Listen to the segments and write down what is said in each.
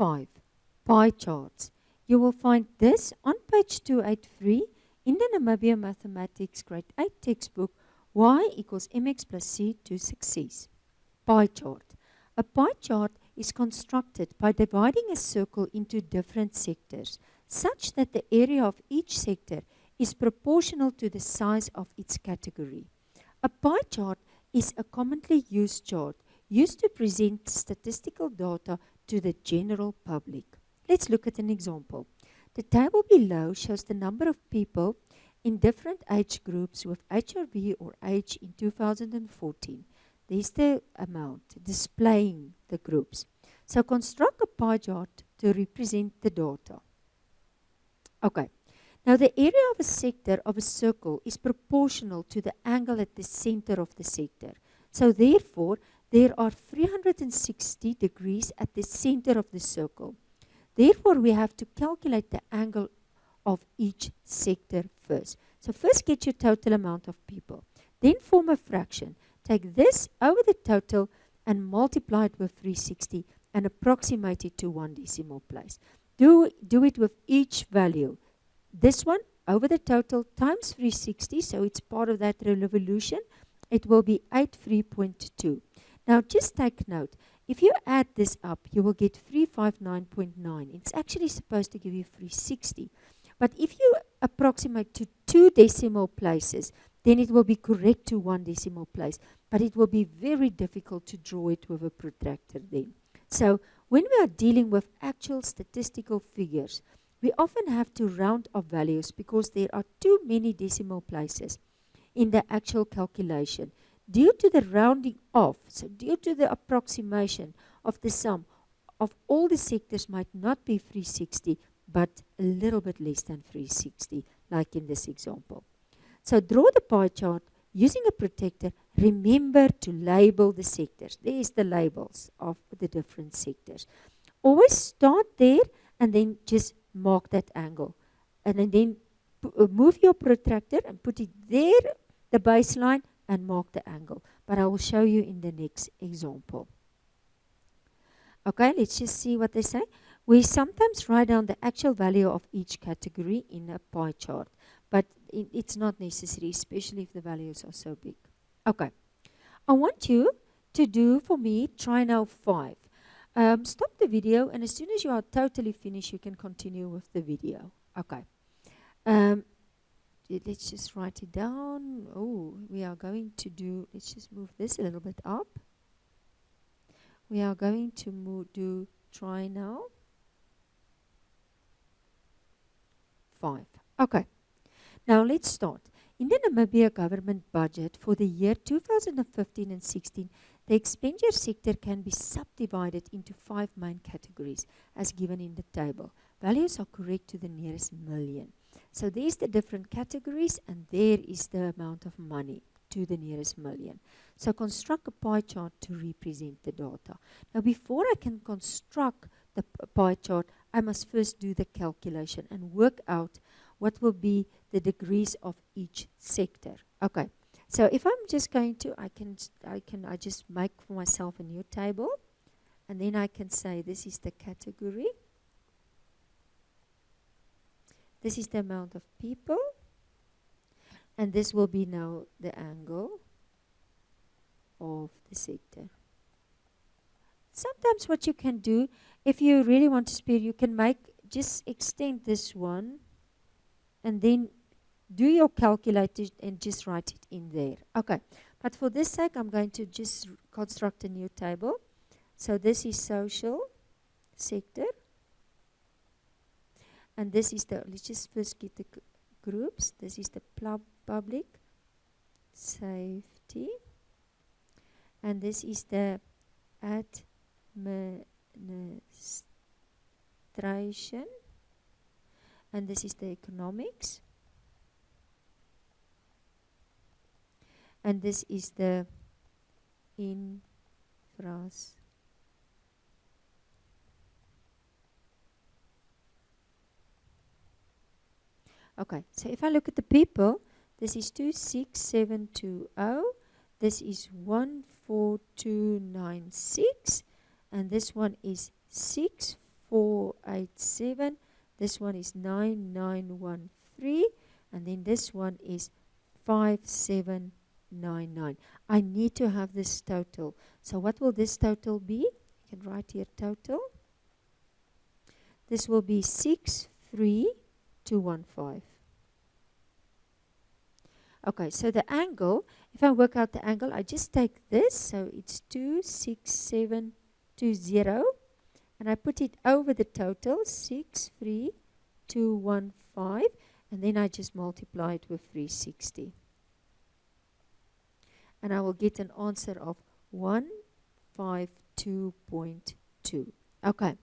5, pie charts. You will find this on page 283 in the Namibia Mathematics Grade 8 textbook, Y equals mx plus c to success. Pie chart. A pie chart is constructed by dividing a circle into different sectors, such that the area of each sector is proportional to the size of its category. A pie chart is a commonly used chart used to present statistical data to the general public. Let's look at an example. The table below shows the number of people in different age groups with HRV or AIDS in 2014. There's the amount displaying the groups. So construct a pie chart to represent the data. Okay. Now the area of a sector of a circle is proportional to the angle at the center of the sector. So therefore, there are 360 degrees at the center of the circle. Therefore, we have to calculate the angle of each sector first. So first get your total amount of people. Then form a fraction. Take this over the total and multiply it with 360 and approximate it to 1 decimal place. Do it with each value. This one over the total times 360, so it's part of that revolution. It will be 83.2. Now just take note. If you add this up, you will get 359.9. It's actually supposed to give you 360. But if you approximate to 2 decimal places, then it will be correct to 1 decimal place. But it will be very difficult to draw it with a protractor then. So when we are dealing with actual statistical figures, we often have to round off values because there are too many decimal places in the actual calculation. Due to the rounding off, so due to the approximation of the sum of all the sectors might not be 360, but a little bit less than 360, like in this example. So draw the pie chart using a protector. Remember to label the sectors. There's the labels of the different sectors. Always start there and then just mark that angle. And then move your protractor and put it there, the baseline, and mark the angle. But I will show you in the next example. Okay, let's just see what they say. We sometimes write down the actual value of each category in a pie chart, but it's not necessary, especially if the values are so big. Okay, I want you to do for me try now 5. Stop the video, and as soon as you are totally finished, you can continue with the video. Okay. Let's just write it down. Oh, we are going to do, let's just move this a little bit up. We are going to do try now 5. Okay. Now let's start. In the Namibia government budget for the year 2015 and 16, the expenditure sector can be subdivided into 5 main categories as given in the table. Values are correct to the nearest million. So there's the different categories, and there is the amount of money to the nearest million. So construct a pie chart to represent the data. Now before I can construct the pie chart, I must first do the calculation and work out what will be the degrees of each sector. Okay, so if I'm just going to, I just make for myself a new table, and then I can say this is the category. This is the amount of people, and this will be now the angle of the sector. Sometimes what you can do, if you really want to spare, you can just extend this one, and then do your calculator and just write it in there. Okay, but for this sake, I'm going to just construct a new table. So this is social sector. And this is the, let's just first get the groups. This is the public safety. And this is the administration. And this is the economics. And this is the infrastructure. Okay, so if I look at the people, this is 26720, this is 14296, and this one is 6 487. This one is 9913. And then this one is 5799. I need to have this total. So what will this total be? You can write here total. This will be 63215. Okay, so the angle, if I work out the angle, I just take this, so it's 26720, and I put it over the total, 63215, and then I just multiply it with 360. And I will get an answer of 152.2. Okay,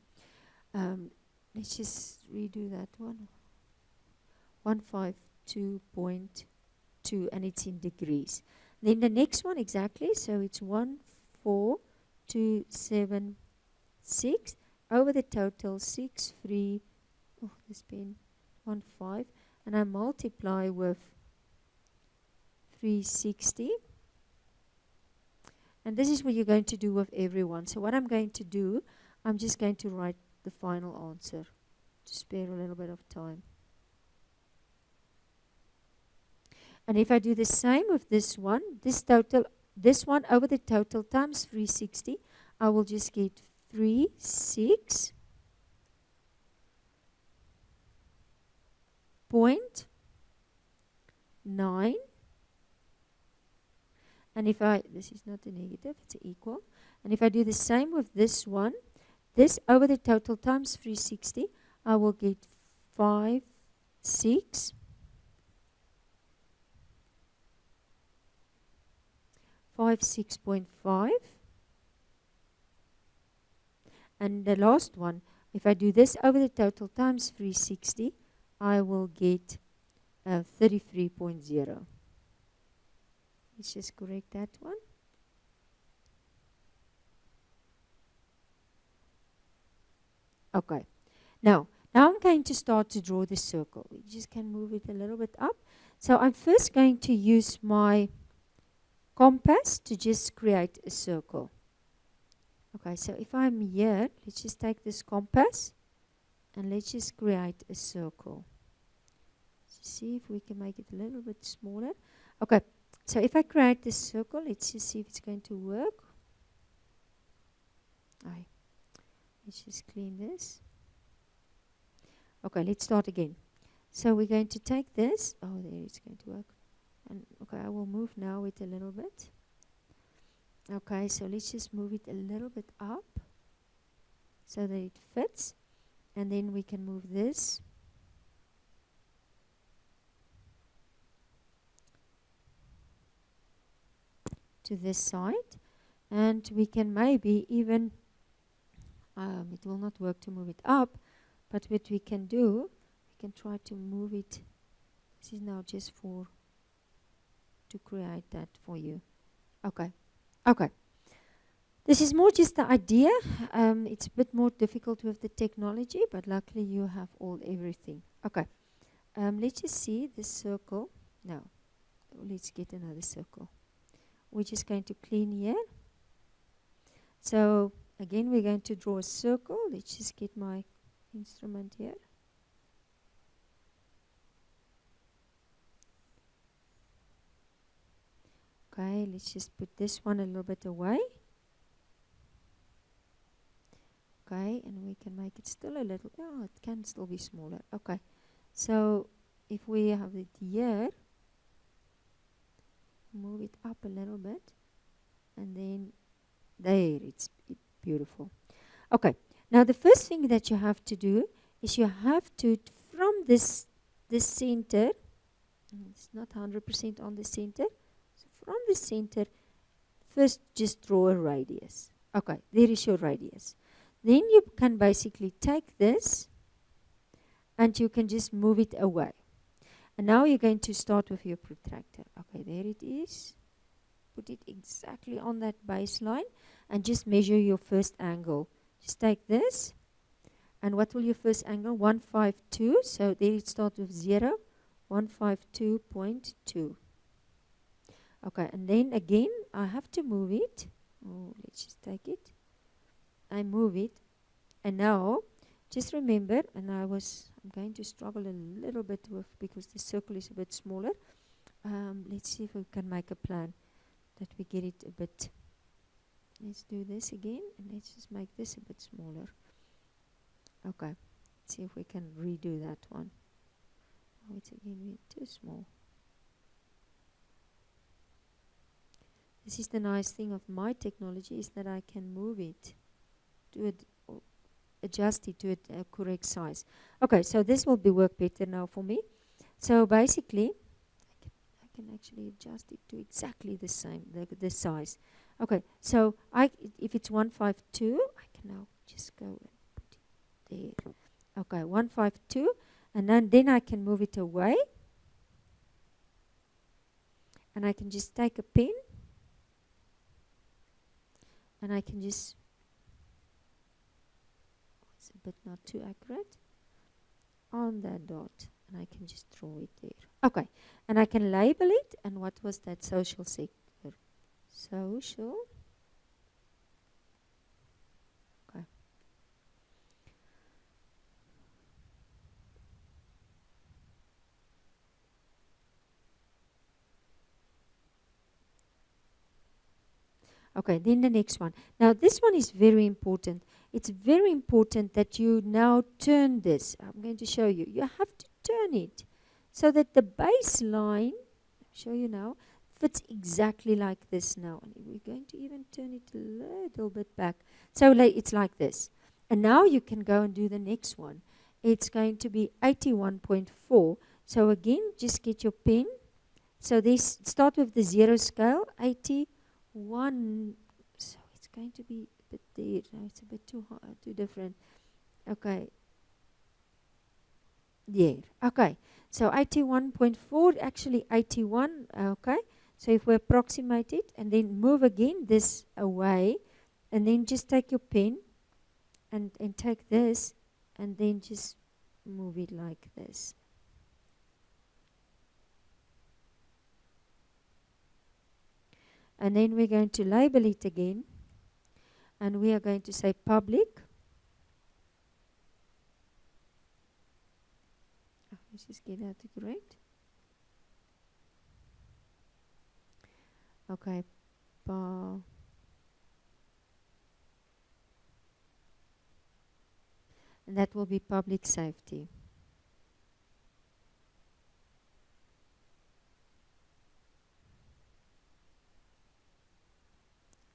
let's just redo that one. 152.2. And it's in degrees. Then the next one exactly, so it's 14276 over the total 63, oh this pen, 15, and I multiply with 360. And this is what you're going to do with everyone. So what I'm going to do, I'm just going to write the final answer to spare a little bit of time. And if I do the same with this one, this one over the total times 360, I will just get 36.9. And if this is not a negative, it's an equal. And if I do the same with this one, this over the total times 360, I will get 56.5. And the last one, if I do this over the total times 360, I will get 33.0. Let's just correct that one. Okay. Now I'm going to start to draw the circle. We just can move it a little bit up. So I'm first going to use my compass to just create a circle. Okay, so if I'm here, let's just take this compass and let's just create a circle. Let's see if we can make it a little bit smaller. Okay, so if I create this circle, let's just see if it's going to work. Let's just clean this. Okay, let's start again. So we're going to take this. Oh, there it's going to work. And okay, I will move now it a little bit. Okay, so let's just move it a little bit up so that it fits. And then we can move this to this side. And we can maybe even, it will not work to move it up, but what we can do, we can try to move it. This is now just to create that for you. Okay. This is more just the idea. It's a bit more difficult with the technology, but luckily you have everything. Okay. Let's just see this circle. Now, let's get another circle. We're just going to clean here. So, again, we're going to draw a circle. Let's just get my instrument here. Okay, let's just put this one a little bit away. Okay, and we can make it still a little, it can still be smaller. Okay, so if we have it here, move it up a little bit, and then there, it's beautiful. Okay, now the first thing that you have to do is you have to, from this center, it's not 100% on the center, from the center, first just draw a radius. Okay, there is your radius. Then you can basically take this and you can just move it away. And now you're going to start with your protractor. Okay, there it is. Put it exactly on that baseline and just measure your first angle. Just take this. And what will your first angle? 152. So there it starts with 0. 152.2. Okay, and then again, I have to move it. Oh, let's just take it. I move it. And now, just remember, and I'm going to struggle a little bit with, because the circle is a bit smaller. Let's see if we can make a plan that we get it a bit. Let's do this again, and let's just make this a bit smaller. Okay, let's see if we can redo that one. Oh, it's again too small. This is the nice thing of my technology, is that I can move it to it, adjust it to a correct size. Okay, so this will work better now for me. So basically, I can actually adjust it to exactly the same, the size. Okay, so if it's 152, I can now just go and put it there. Okay, 152, and then I can move it away, and I can just take a pen, and I can just, it's a bit not too accurate, on that dot, and I can just draw it there. Okay, and I can label it, and what was that? Social sector. Social. Okay. Okay, then the next one. Now this one is very important. It's very important that you now turn this. I'm going to show you. You have to turn it so that the baseline, I'll show you now, fits exactly like this now. And we're going to even turn it a little bit back. So it's like this. And now you can go and do the next one. It's going to be 81.4. So again, just get your pen. So this start with the 0 scale, 81. So it's going to be a bit there. No, it's a bit too different. Okay. There. Okay. So 81.4, actually 81. Okay. So if we approximate it and then move again this away, and then just take your pen and take this and then just move it like this. And then we're going to label it again, and we are going to say public. Let's just get that correct. Okay. And that will be public safety.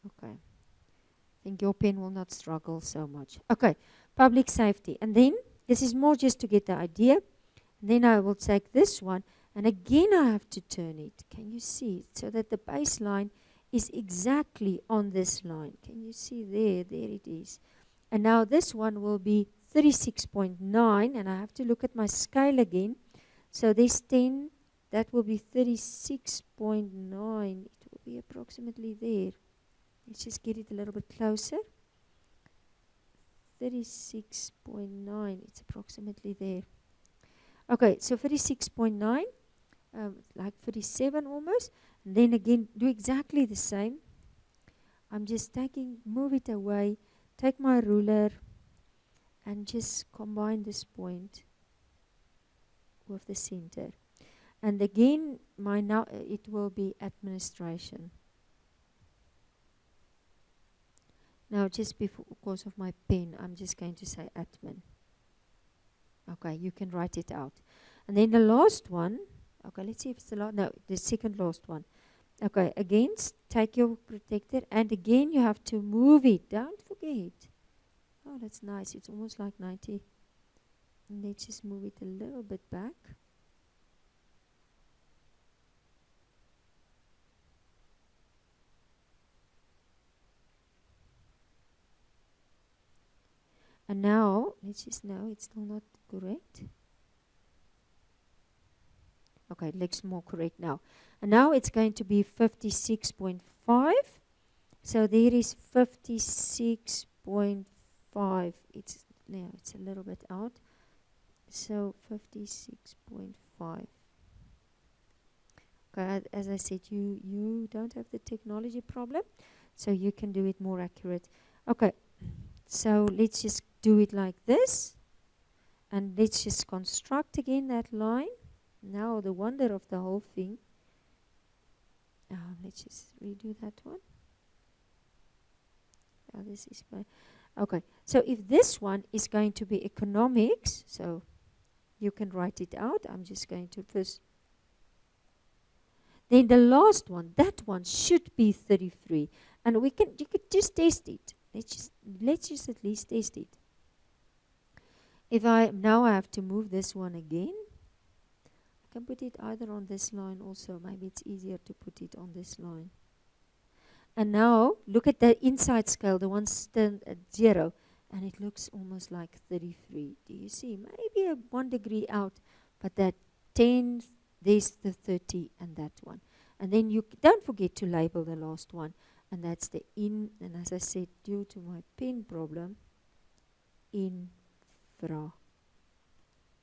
Okay. I think your pen will not struggle so much. Okay. Public safety. And then, this is more just to get the idea. And then I will take this one, and again I have to turn it. Can you see it? So that the baseline is exactly on this line. Can you see there? There it is. And now this one will be 36.9, and I have to look at my scale again. So this 10, that will be 36.9. It will be approximately there. Let's just get it a little bit closer. 36.9, it's approximately there. Okay, so 36.9, like 37 almost. And then again, do exactly the same. I'm just move it away, take my ruler, and just combine this point with the center. And again, it will be administration. Now, just because of my pen, I'm just going to say admin. Okay, you can write it out. And then the last one, okay, let's see if it's the second last one. Okay, again, take your protector, and again you have to move it. Don't forget. Oh, that's nice. It's almost like 90. And let's just move it a little bit back. And now, let's just know it's still not correct. Okay, it looks more correct now. And now it's going to be 56.5. So there is 56.5. It's a little bit out. So 56.5. Okay, as I said, you don't have the technology problem, so you can do it more accurate. Okay, so let's just do it like this. And let's just construct again that line. Now the wonder of the whole thing. Let's just redo that one. This is my okay. So if this one is going to be economics, so you can write it out. I'm just going to first. Then the last one, that one should be 33, and you could just test it. Let's just at least test it. If I have to move this one again. I can put it either on this line also. Maybe it's easier to put it on this line. And now, look at the inside scale, the one stand at 0, and it looks almost like 33. Do you see? Maybe a 1 degree out, but that 10, there's the 30, and that one. And then you don't forget to label the last one, and that's the in, and as I said, due to my pen problem, infra.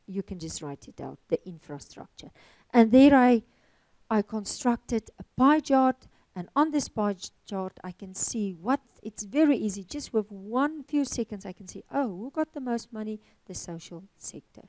You can just write it out, the infrastructure. And there I constructed a pie chart. And on this pie chart, I can see it's very easy. Just with few seconds, I can see, who got the most money? The social sector.